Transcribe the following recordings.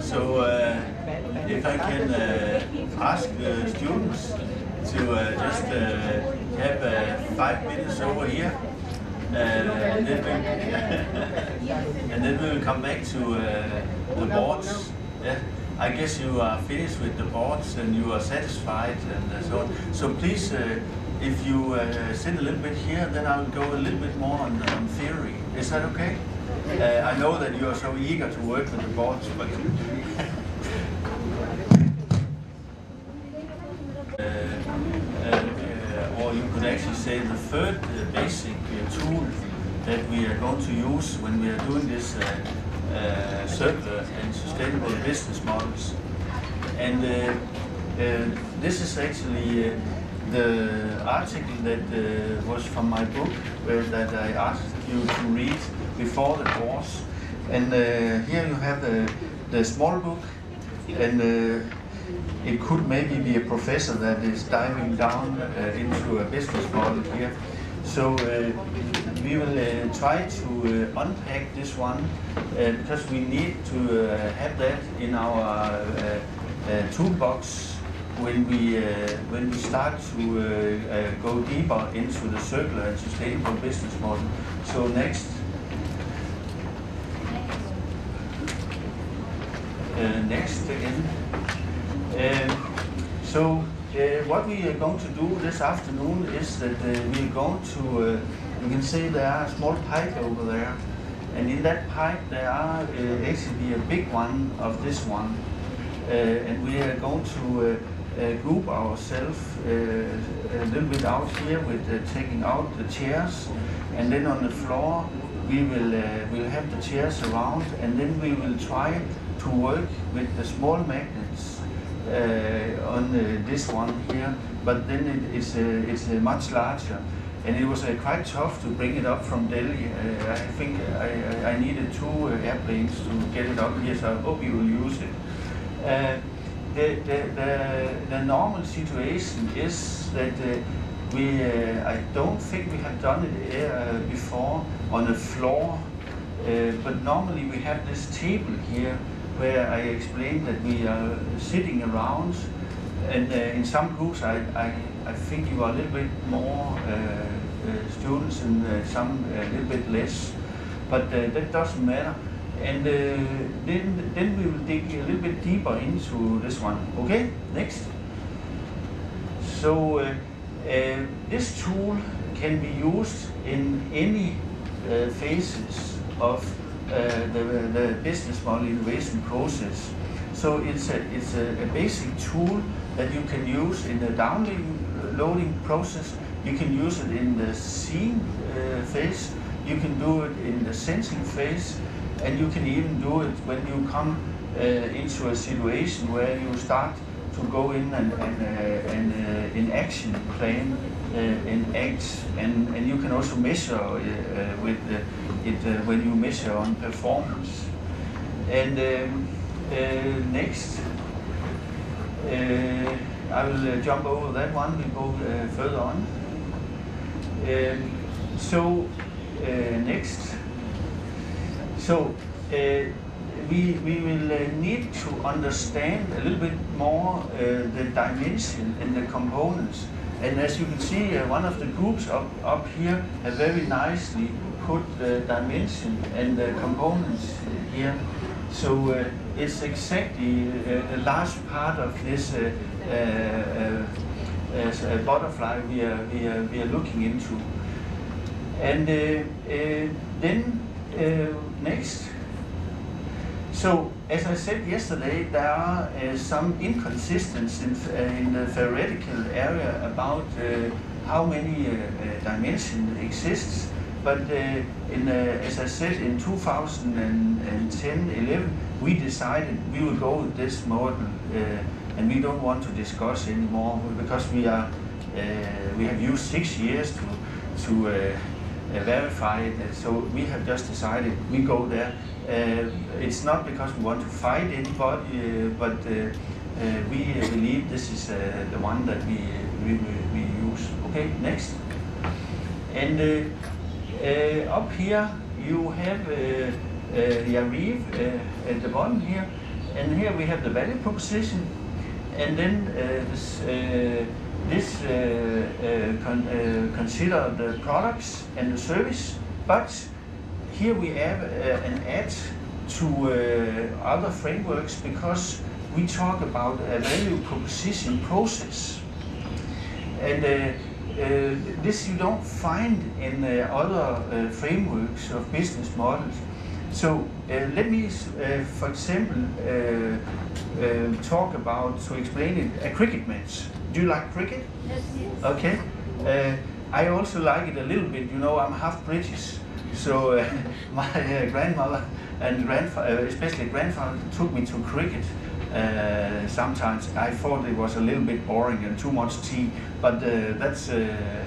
So if I can ask the students to just have 5 minutes over here, and then we will come back to the boards. Yeah. I guess you are finished with the boards and you are satisfied and so on. So please, if you sit a little bit here, then I will go a little bit more on theory. Is that okay? I know that you are so eager to work with the boards, but or you could actually say the third basic tool that we are going to use when we are doing this circular and sustainable business models. And this is actually the article that was from my book that I asked you to read before the course. And here you have the small book, and it could maybe be a professor that is diving down into a business model here. So we will try to unpack this one because we need to have that in our toolbox when we start to go deeper into the circular and sustainable business model. So next. Next again. So what we are going to do this afternoon is that we're going to, you can see there are a small pipe over there, and in that pipe there are actually a big one of this one, and we are going to group ourselves a little bit out here with taking out the chairs, and then on the floor we will we'll have the chairs around, and then we will try to work with the small magnets on this one here, but then it's much larger, and it was quite tough to bring it up from Delhi. I think I needed 2 airplanes to get it up here, so I hope you will use it. The normal situation is that I don't think we have done it before on the floor, but normally we have this table here where I explained that we are sitting around, and in some groups I think you are a little bit more students and some a little bit less, but that doesn't matter. And then we will dig a little bit deeper into this one. Okay, next. So this tool can be used in any phases of the business model innovation process. So it's a basic tool that you can use in the downloading process. You can use it in the seeing phase. You can do it in the sensing phase, and you can even do it when you come into a situation where you start to go in and in action plan in act, and you can also measure with it when you measure on performance. And next, I will jump over that one. We go further on. Next. So we will need to understand a little bit more the dimension and the components. And as you can see, one of the groups up here have very nicely put the dimension and the components here. So it's exactly a large part of this butterfly we are looking into. And then next. So, as I said yesterday, there are some inconsistencies in the theoretical area about how many dimensions exists. But as I said, in 2010-11, we decided we will go with this model, and we don't want to discuss anymore because we have used 6 years to verify it. So we have just decided we go there. It's not because we want to fight anybody, but we believe this is the one that we use. Okay, next. And up here you have Yariv at the bottom here, and here we have the value proposition, and then consider the products and the service, but here we have an add to other frameworks, because we talk about a value proposition process, and this you don't find in other frameworks of business models. So let me, for example, talk about, to explain it, a cricket match. Do you like cricket? Yes, yes. Okay. I also like it a little bit. You know, I'm half British, so my grandmother and grandfather, especially grandfather, took me to cricket. Sometimes I thought it was a little bit boring and too much tea, but that's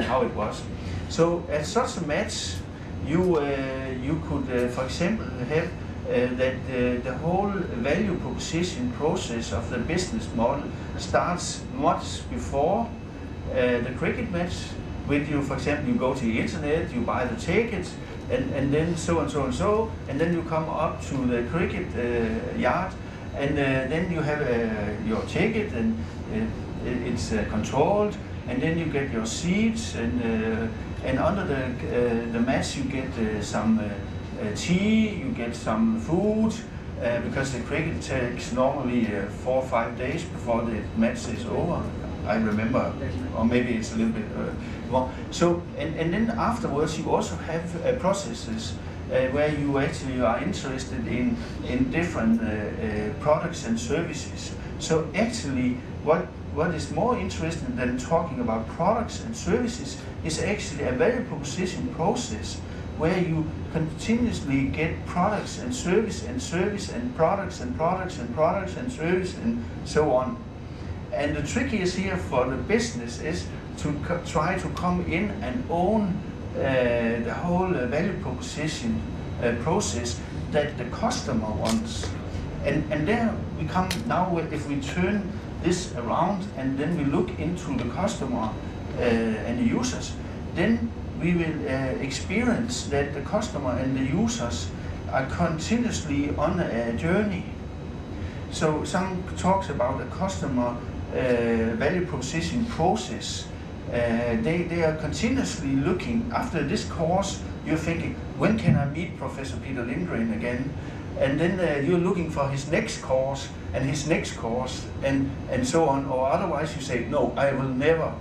how it was. So at such a match, you could, for example, have that the whole value proposition process of the business model starts much before the cricket match. With you, for example, you go to the internet, you buy the tickets, and then so and so and so, and then you come up to the cricket yard, and then you have your ticket, and it's controlled, and then you get your seats, and under the match you get some tea, you get some food, because the cricket takes normally 4 or 5 days before the match is over. I remember, or maybe it's a little bit more. So, and then afterwards you also have processes where you actually are interested in different products and services. So actually, what is more interesting than talking about products and services is actually a value proposition process, where you continuously get products and service and service and products and products and products and service and so on. And the trickiest here for the business is to try to come in and own the whole value proposition process that the customer wants. And there we come now, if we turn this around and then we look into the customer and the users, then we will experience that the customer and the users are continuously on a journey. So some talks about a customer value proposition process. They are continuously looking. After this course, you're thinking, when can I meet Professor Peter Lindgren again? And then you're looking for his next course and his next course and so on. Or otherwise you say, no, I will never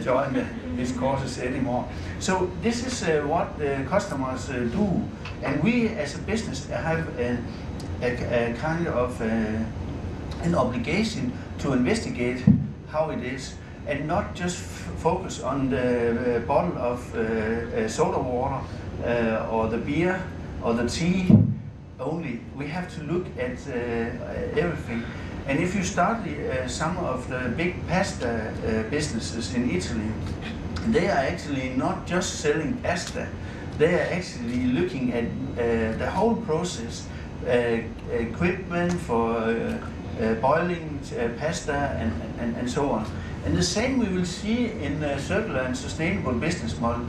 join his courses anymore. So this is what the customers do. And we as a business have a kind of an obligation to investigate how it is, and not just focus on the bottle of soda water or the beer or the tea only. We have to look at everything. And if you study some of the big pasta businesses in Italy, they are actually not just selling pasta, they are actually looking at the whole process, equipment for boiling pasta and so on. And the same we will see in circular and sustainable business model.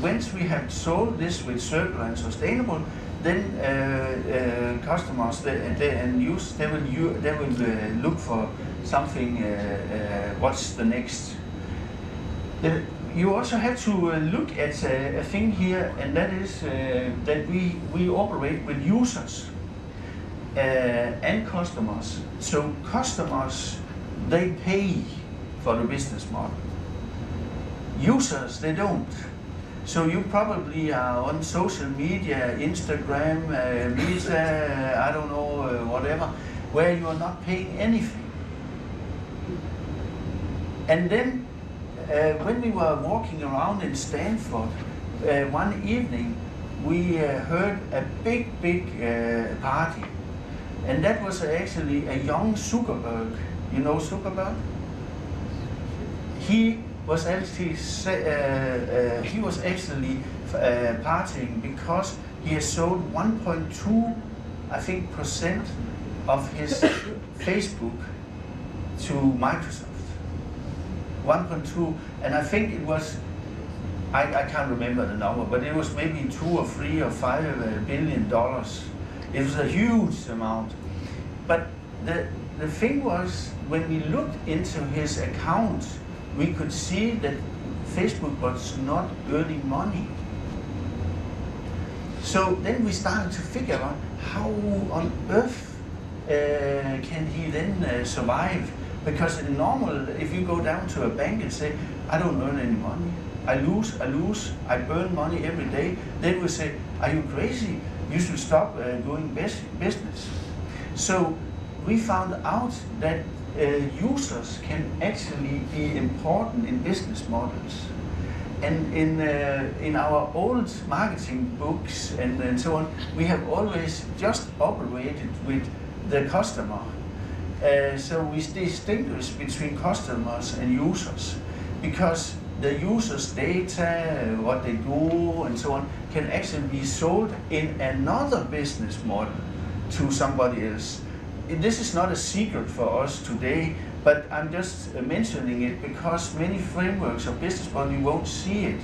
Once we have sold this with circular and sustainable, then customers and users, they will look for something. What's the next? You also have to look at a thing here, and that is that we operate with users and customers. So customers, they pay for the business model. Users, they don't. So you probably are on social media, Instagram, Meta, I don't know, whatever, where you are not paying anything. And then when we were walking around in Stanford, one evening we heard a big party. And that was actually a young Zuckerberg. You know Zuckerberg? He was actually partying because he has sold 1.2, I think, % of his Facebook to Microsoft. 1.2, and I think it was, I can't remember the number, but it was maybe $2 or $3 or $5 billion. It was a huge amount. But the thing was, when we looked into his account, we could see that Facebook was not earning money. So then we started to figure out how on earth can he then survive? Because in normal, if you go down to a bank and say, I don't earn any money, I lose, I burn money every day, they will say, are you crazy? You should stop doing business. So we found out that users can actually be important in business models. And in our old marketing books and so on, we have always just operated with the customer. So we distinguish between customers and users, because the user's data, what they do and so on, can actually be sold in another business model to somebody else. This is not a secret for us today, but I'm just mentioning it because many frameworks of business model, you won't see it.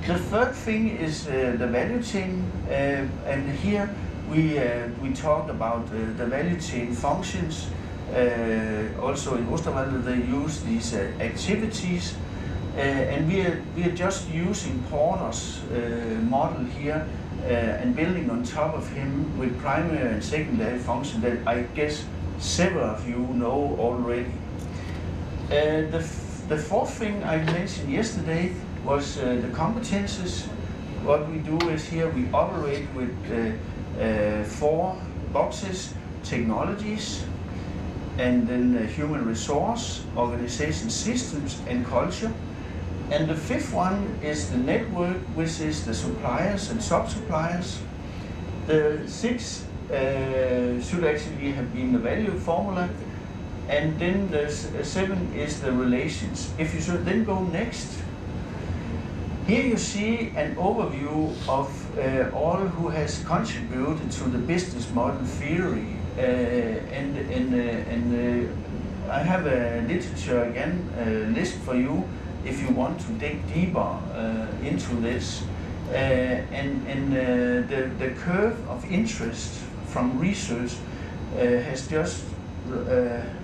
The third thing is the value chain, and here we talk about the value chain functions. Also in Osterwalder they use these activities, and we are just using Porter's model here and building on top of him with primary and secondary function that I guess several of you know already. The fourth thing I mentioned yesterday was the competences. What we do is here we operate with 4 boxes: technologies, and then human resource, organization systems, and culture. And the fifth one is the network, which is the suppliers and sub-suppliers. The 6 should actually have been the value formula. And then the 7 is the relations. If you should then go next, here you see an overview of all who has contributed to the business model theory. I have a literature again list for you if you want to dig deeper into this. The curve of interest from research has just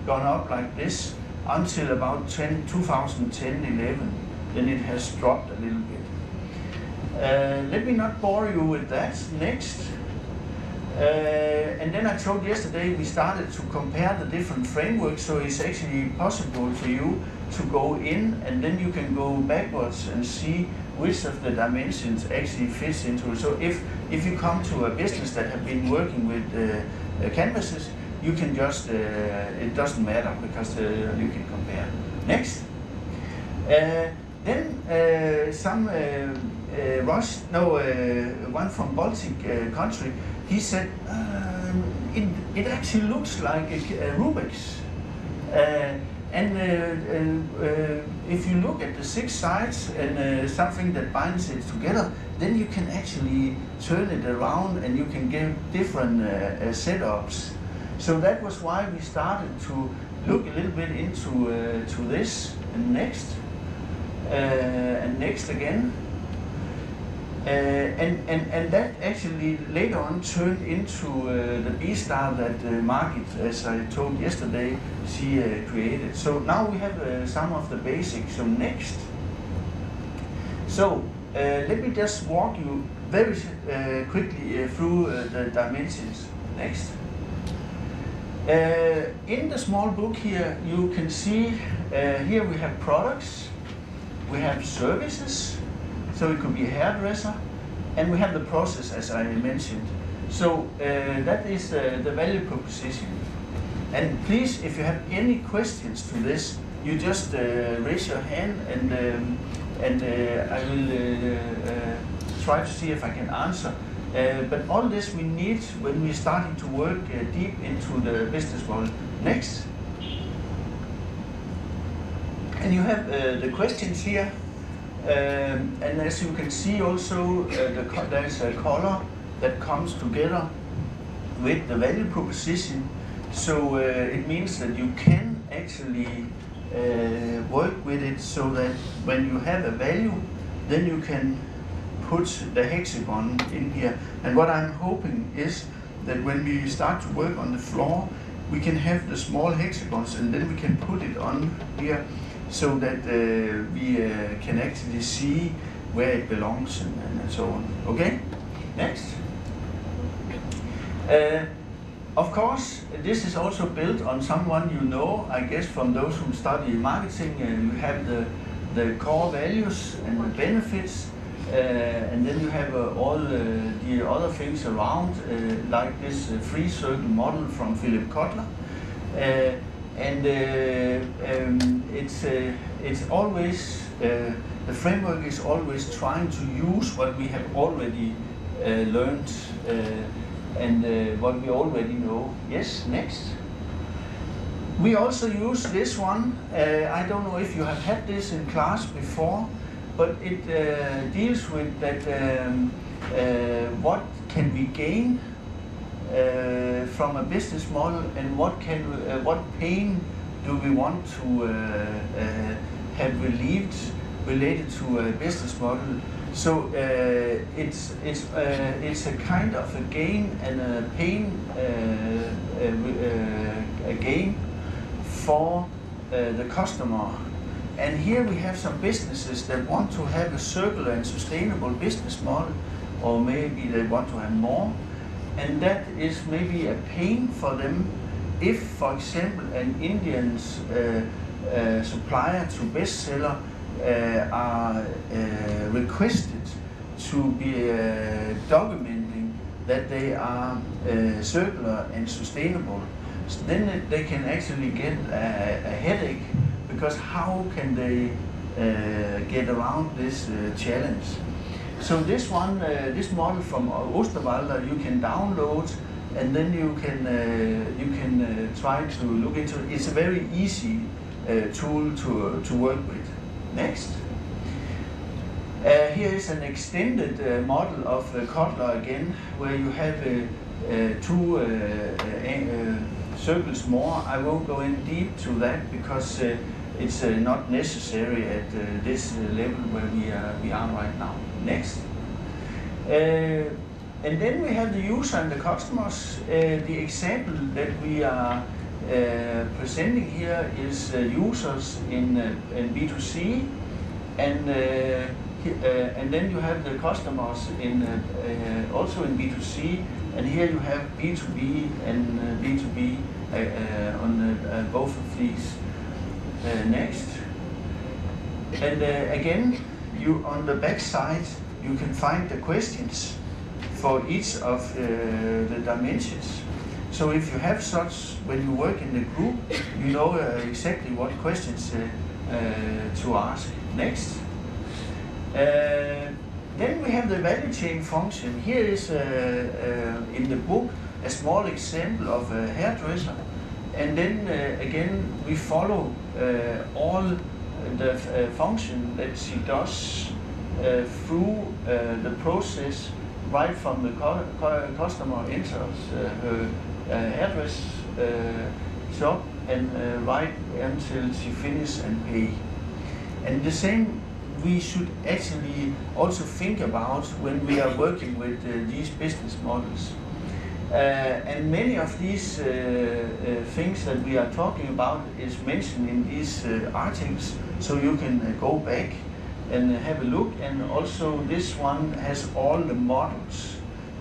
gone up like this until about 2010-11. Then it has dropped a little bit. Let me not bore you with that. Next. And then I told yesterday we started to compare the different frameworks, so it's actually possible for you to go in and then you can go backwards and see which of the dimensions actually fits into it. So if you come to a business that have been working with canvases, you can just, it doesn't matter because you can compare. Next. Then one from Baltic country, he said, it actually looks like a Rubik's. If you look at the 6 sides and something that binds it together, then you can actually turn it around and you can get different setups. So that was why we started to look a little bit into to this. And next. And next again. And that actually later on turned into the B-star that Margit, as I told yesterday, she created. So now we have some of the basics. So next. So let me just walk you very quickly through the dimensions. Next. In the small book here, you can see here we have products, we have services. So it could be a hairdresser, and we have the process, as I mentioned. So that is the value proposition. And please, if you have any questions to this, you just raise your hand, and I will try to see if I can answer. But all this we need when we're starting to work deep into the business model. Next. And you have the questions here. And as you can see also, there's a color that comes together with the value proposition. So it means that you can actually work with it so that when you have a value, then you can put the hexagon in here. And what I'm hoping is that when we start to work on the floor, we can have the small hexagons, and then we can put it on here so that we can actually see where it belongs and so on. Okay, next. Of course, this is also built on someone you know, I guess, from those who study marketing. You have the core values and the benefits, and then you have all the other things around, like this free circle model from Philip Kotler. It's always, the framework is always trying to use what we have already learned and what we already know. Yes, next. We also use this one. I don't know if you have had this in class before, but it deals with that what can we gain from a business model, and what pain do we want to have relieved related to a business model. So it's a kind of a gain and a pain a gain for the customer. And here we have some businesses that want to have a circular and sustainable business model, or maybe they want to have more, and that is maybe a pain for them if, for example, an Indian supplier to bestseller are requested to be documenting that they are circular and sustainable. So then they can actually get a headache, because how can they get around this challenge? So this one, this model from Osterwalder, you can download, and then you can try to look into it. It's a very easy tool to work with. Next. Here is an extended model of Kotler again, where you have two circles more. I won't go in deep to that because it's not necessary at this level where we are right now. Next. And then we have the user and the customers. The example that we are presenting here is users in B2C, and then you have the customers in also in B2C, and here you have B2B and B2B on both of these. Next. And again, you on the back side you can find the questions for each of the dimensions. So if you have such, when you work in the group, you know exactly what questions to ask. Next. Then we have the value chain function. Here is in the book a small example of a hairdresser, and then again we follow all the function that she does through the process, right from the customer enters her address shop and right until she finishes and pay. And the same we should actually also think about when we are working with these business models. And many of these things that we are talking about is mentioned in these articles, so you can go back and have a look. And also this one has all the models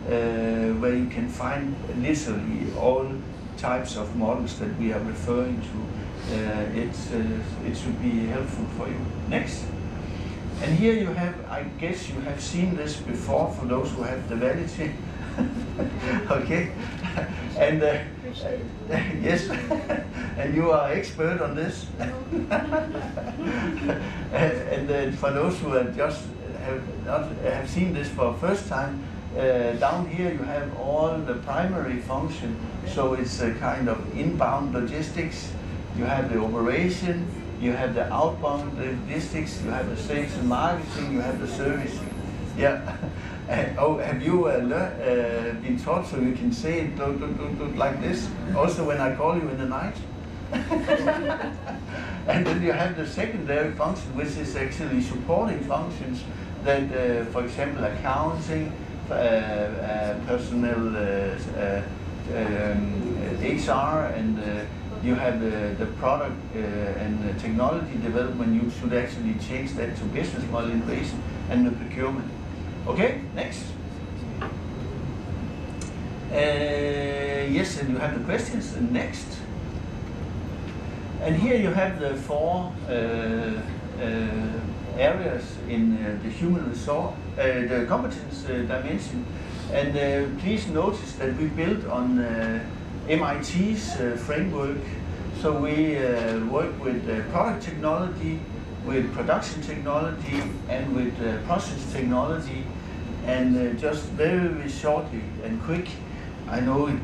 where you can find literally all types of models that we are referring to. It should be helpful for you. Next. And here you have, I guess you have seen this before for those who have the value chain. Okay, and yes, and you are expert on this. And for those who have just have seen this for the first time, down here you have all the primary function. So it's a kind of inbound logistics. You have the operation, you have the outbound logistics, you have the sales and marketing, you have the servicing. Yeah. Oh, have you been taught so you can say it like this? Also when I call you in the night? And then you have the secondary function, which is actually supporting functions that, for example, accounting, personnel HR and you have the product and the technology development. You should actually change that to business model innovation and the procurement. Okay, next. Yes, and you have the questions. Next. And here you have the four areas in the human resource, the competence dimension. And please notice that we built on MIT's framework. So we work with product technology, with production technology, and with process technology. And just very shortly and quick, I know it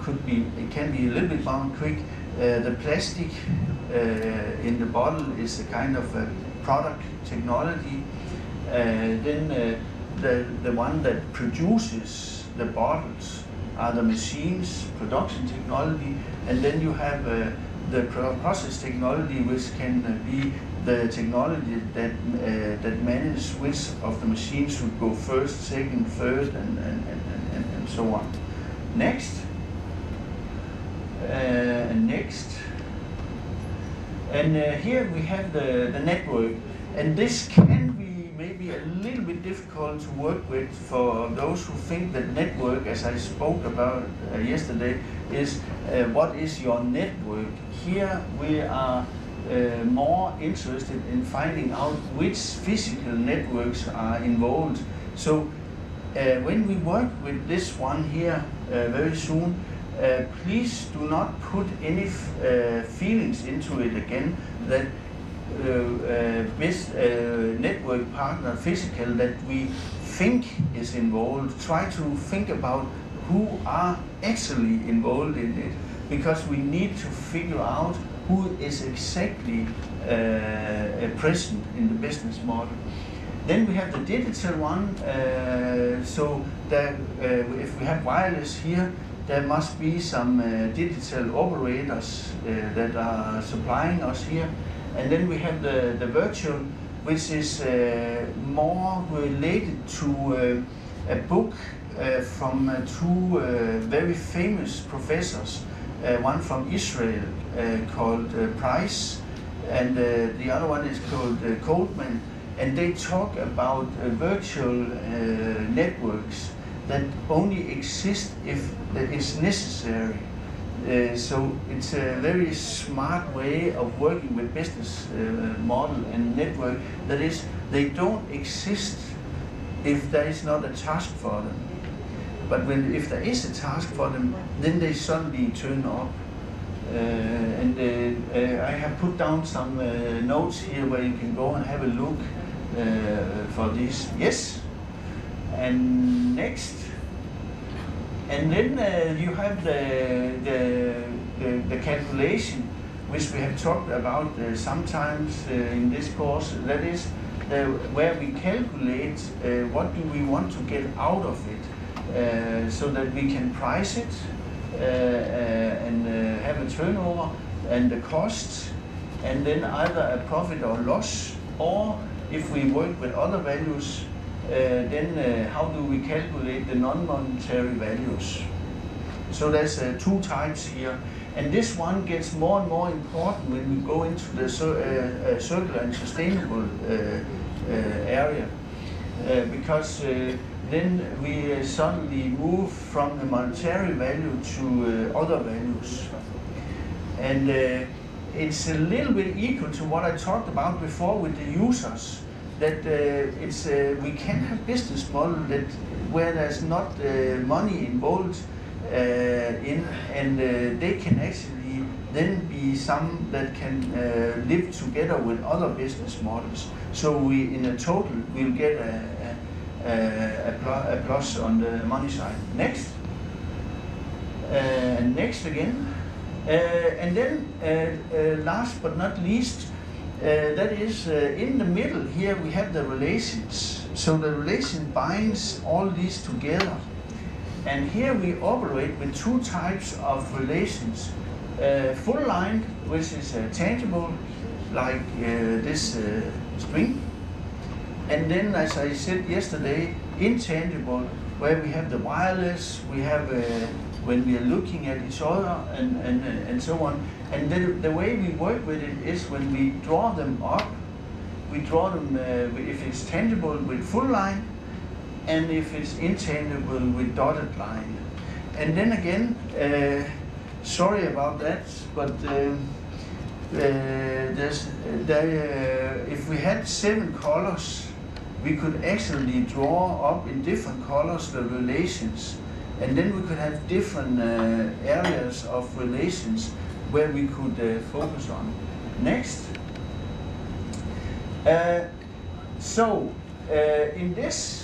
can be a little bit more quick. The plastic in the bottle is a kind of a product technology. Then the one that produces the bottles are the machines, production technology, and then you have the process technology, which can be the technology that manages which of the machines should go first, second, third, and so on. Next. Next. And here we have the network, and this can be maybe a little bit difficult to work with for those who think that network, as I spoke about yesterday, is what is your network. Here we are more interested in finding out which physical networks are involved. So when we work with this one here very soon, please do not put any feelings into it again that with network partner physical that we think is involved. Try to think about who are actually involved in it, because we need to figure out who is exactly present in the business model. Then we have the digital one, so that if we have wireless here, there must be some digital operators that are supplying us here. And then we have the virtual, which is more related to a book from two very famous professors, one from Israel called Price, and the other one is called Coleman. And they talk about virtual networks that only exist if that is necessary. So it's a very smart way of working with business model and network. That is, they don't exist if there is not a task for them. But if there is a task for them, then they suddenly turn up. I have put down some notes here where you can go and have a look for this. Yes. And next. And then you have the calculation, which we have talked about sometimes in this course. That is where we calculate what do we want to get out of it, so that we can price it and have a turnover and the costs, and then either a profit or loss, or if we work with other values, then how do we calculate the non-monetary values? So there's two types here, and this one gets more and more important when we go into the circular and sustainable area, because then we suddenly move from the monetary value to other values. And it's a little bit equal to what I talked about before with the users, that we can have business model that where there's not money involved and they can actually then be some that can live together with other business models. So we, in a total, will get a plus on the money side. Next. And next again. And then last but not least, that is in the middle here we have the relations. So the relation binds all these together. And here we operate with two types of relations. Full line, which is tangible, like this string. And then, as I said yesterday, intangible, where we have the wireless, we have when we are looking at each other and so on. And the way we work with it is when we draw them up, we draw them, if it's tangible, with full line, and if it's intangible, with dotted line. And then again, sorry about that, but if we had 7 colors, we could actually draw up in different colors the relations, and then we could have different areas of relations where we could focus on. Next. In this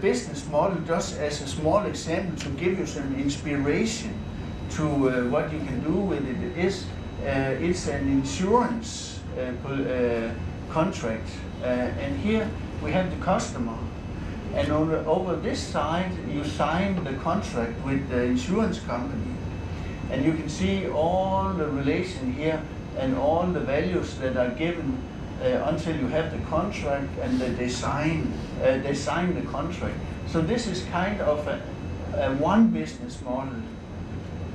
business model, just as a small example to give you some inspiration to what you can do with it, is it's an insurance contract, and here we have the customer, and over this side you sign the contract with the insurance company, and you can see all the relation here and all the values that are given until you have the contract and that they sign the contract. So this is kind of a one business model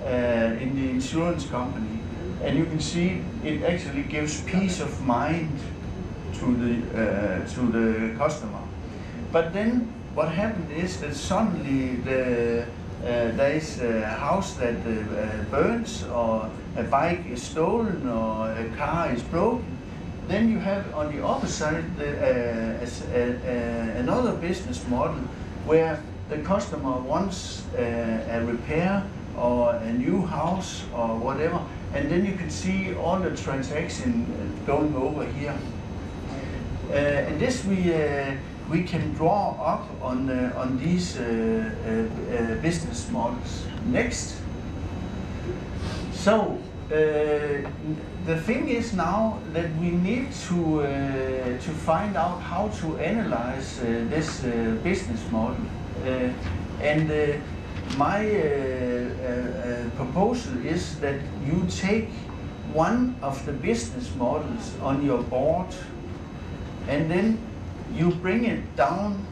in the insurance company, and you can see it actually gives peace of mind to the customer. But then what happened is that suddenly there is a house that burns, or a bike is stolen, or a car is broken. Then you have on the other side another business model where the customer wants a repair or a new house or whatever, and then you can see all the transaction going over here. And this we can draw up on these business models. Next. So the thing is now that we need to find out how to analyze this business model, and my proposal is that you take one of the business models on your board, and then you bring it down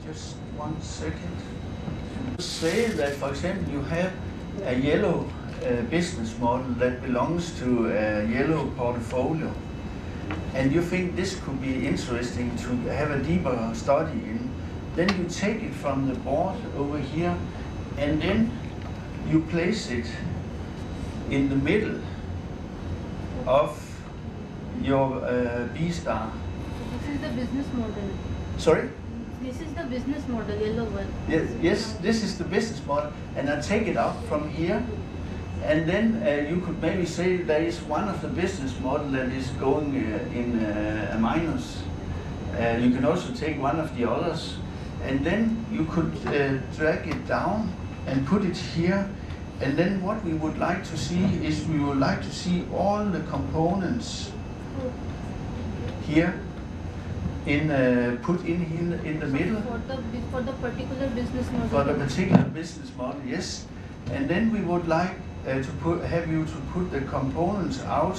just 1 second. Say that, for example, you have a yellow business model that belongs to a yellow portfolio, and you think this could be interesting to have a deeper study in. Then you take it from the board over here, and then you place it in the middle of your B star. This is the business model. Sorry? This is the business model, yellow one. Yes, this is the business model, and I take it up from here, and then you could maybe say there is one of the business model that is going in a minus. You can also take one of the others, and then you could drag it down and put it here. And then what we would like to see is we would like to see all the components here put in the middle. For the particular business model. For the particular business model, yes. And then we would like have you to put the components out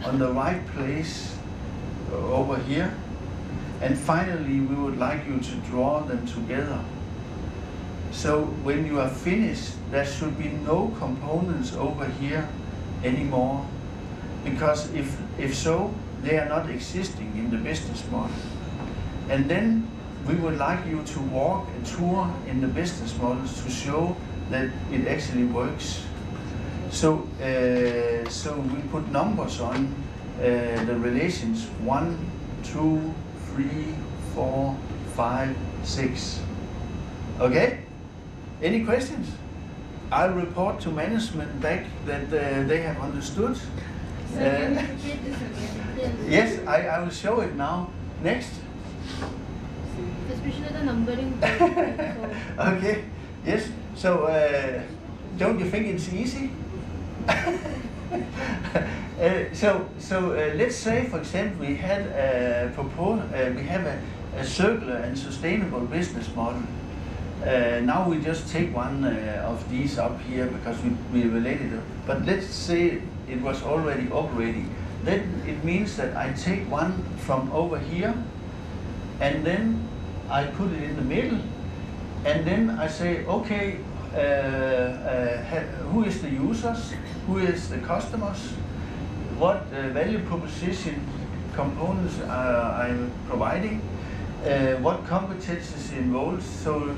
on the right place over here. And finally, we would like you to draw them together. So when you are finished, there should be no components over here anymore, because if so, they are not existing in the business model. And then we would like you to walk a tour in the business models to show that it actually works. So we put numbers on the relations 1, 2, 3, 4, 5, 6. Okay? Any questions? I'll report to management back that they have understood. Yes, I will show it now. Next. Especially the numbering. Okay. Yes. So don't you think it's easy? Let's say, for example, we had we have a circular and sustainable business model. Now we just take one of these up here because we related it. But let's say it was already operating. Then it means that I take one from over here, and then I put it in the middle, and then I say, okay, who is the users, who is the customers, what value proposition components I'm providing, what competences involved, so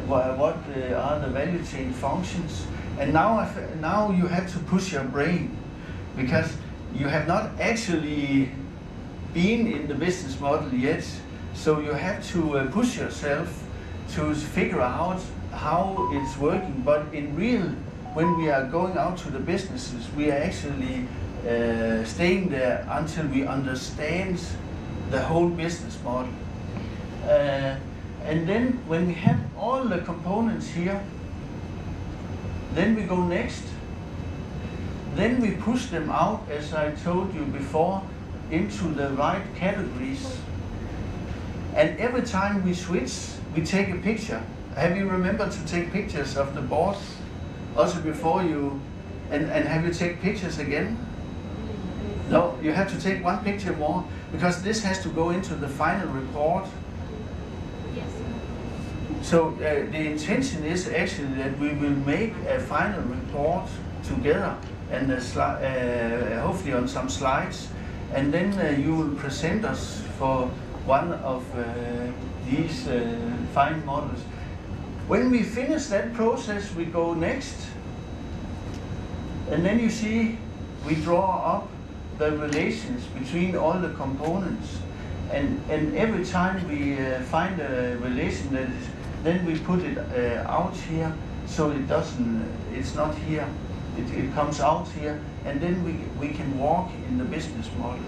what are the value chain functions. And now you have to push your brain, because you have not actually been in the business model yet, so you have to push yourself to figure out how it's working. But in real, when we are going out to the businesses, we are actually staying there until we understand the whole business model. And then when we have all the components here, then we go next. Then we push them out, as I told you before, into the right categories. And every time we switch, we take a picture. Have you remembered to take pictures of the board also before you, and have you take pictures again? No, you have to take one picture more, because this has to go into the final report. Yes. So the intention is actually that we will make a final report together, and hopefully on some slides, and then you will present us for one of these fine models. When we finish that process, we go next, and then you see we draw up the relations between all the components, and every time we find a relation that is, then we put it out here, so it's not here, it comes out here, and then we can walk in the business model.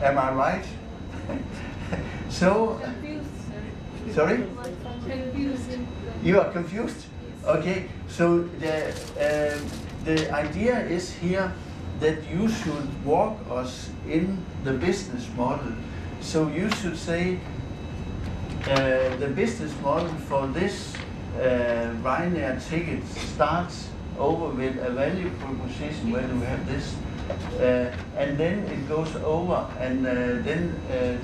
Am I right? So, Confused, sir. sorry? Confused. You are confused? Okay, so the idea is here that you should walk us in the business model. So you should say the business model for this Ryanair ticket starts over with a value proposition. Where do we have this? And then it goes over and then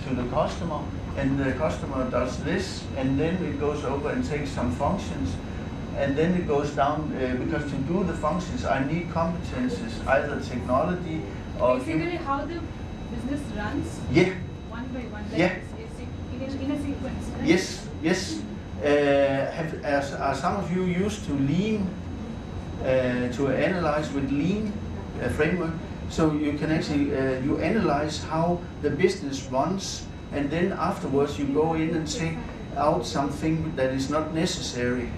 to the customer, and the customer does this, and then it goes over and takes some functions, and then it goes down, because to do the functions I need competences, either technology or Basically, how the business runs? Yeah. One by one, like Yeah. in a sequence. Right? Yes, yes. Are some of you used to lean, to analyze with lean framework? So you can actually, you analyze how the business runs, and then afterwards you go in and take out something that is not necessary.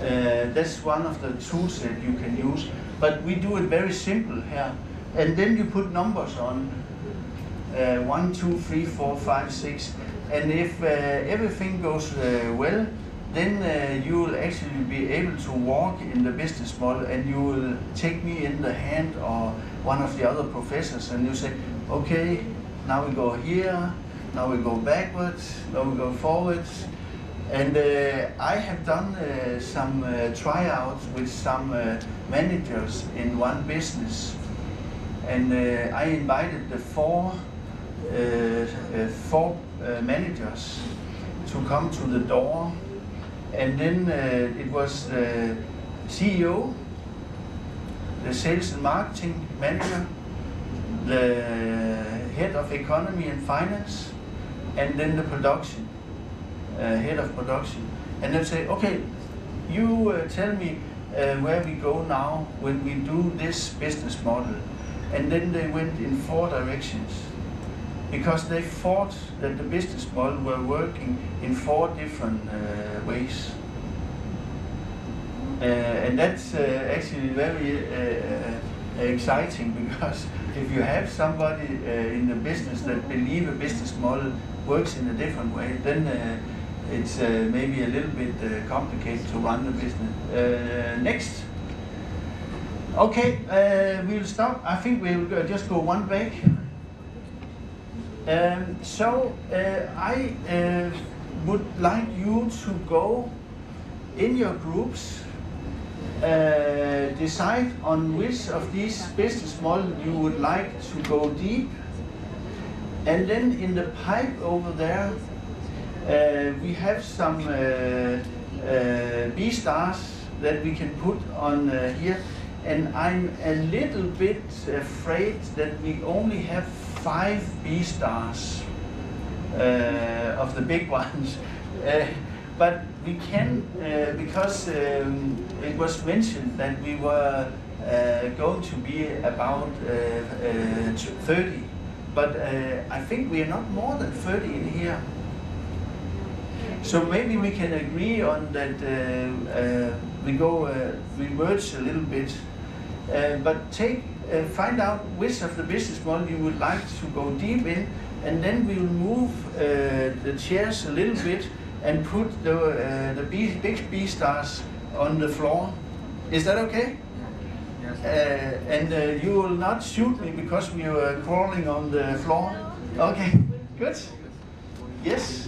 That's one of the tools that you can use. But we do it very simple here. And then you put numbers on, 1, 2, 3, 4, 5, 6. And if everything goes well, then you will actually be able to walk in the business model, and you will take me in the hand or one of the other professors, and you say, okay, now we go here, now we go backwards, now we go forwards. And I have done some tryouts with some managers in one business, and I invited the four managers to come to the door, and then it was the CEO, the sales and marketing manager, the head of economy and finance, and then the production, head of production. And they'll say, okay, you tell me where we go now when we do this business model. And then they went in 4 directions, because they thought that the business model were working in 4 different ways. And that's actually very exciting, because if you have somebody in the business that believe a business model works in a different way, then it's maybe a little bit complicated to run the business. Next. Okay, we'll stop. I think we'll just go one back. I would like you to go in your groups, decide on which of these business models you would like to go deep, And then in the pipe over there, we have some B stars that we can put on here. And I'm a little bit afraid that we only have 5 B stars of the big ones. But we can, because it was mentioned that we were going to be about 30. But I think we are not more than 30 in here. So maybe we can agree on that we merge a little bit. But find out which of the business model you would like to go deep in, and then we'll move the chairs a little bit and put the big B stars on the floor. Is that okay? Yes. And you will not shoot me because we are crawling on the floor? Okay, good. Yes?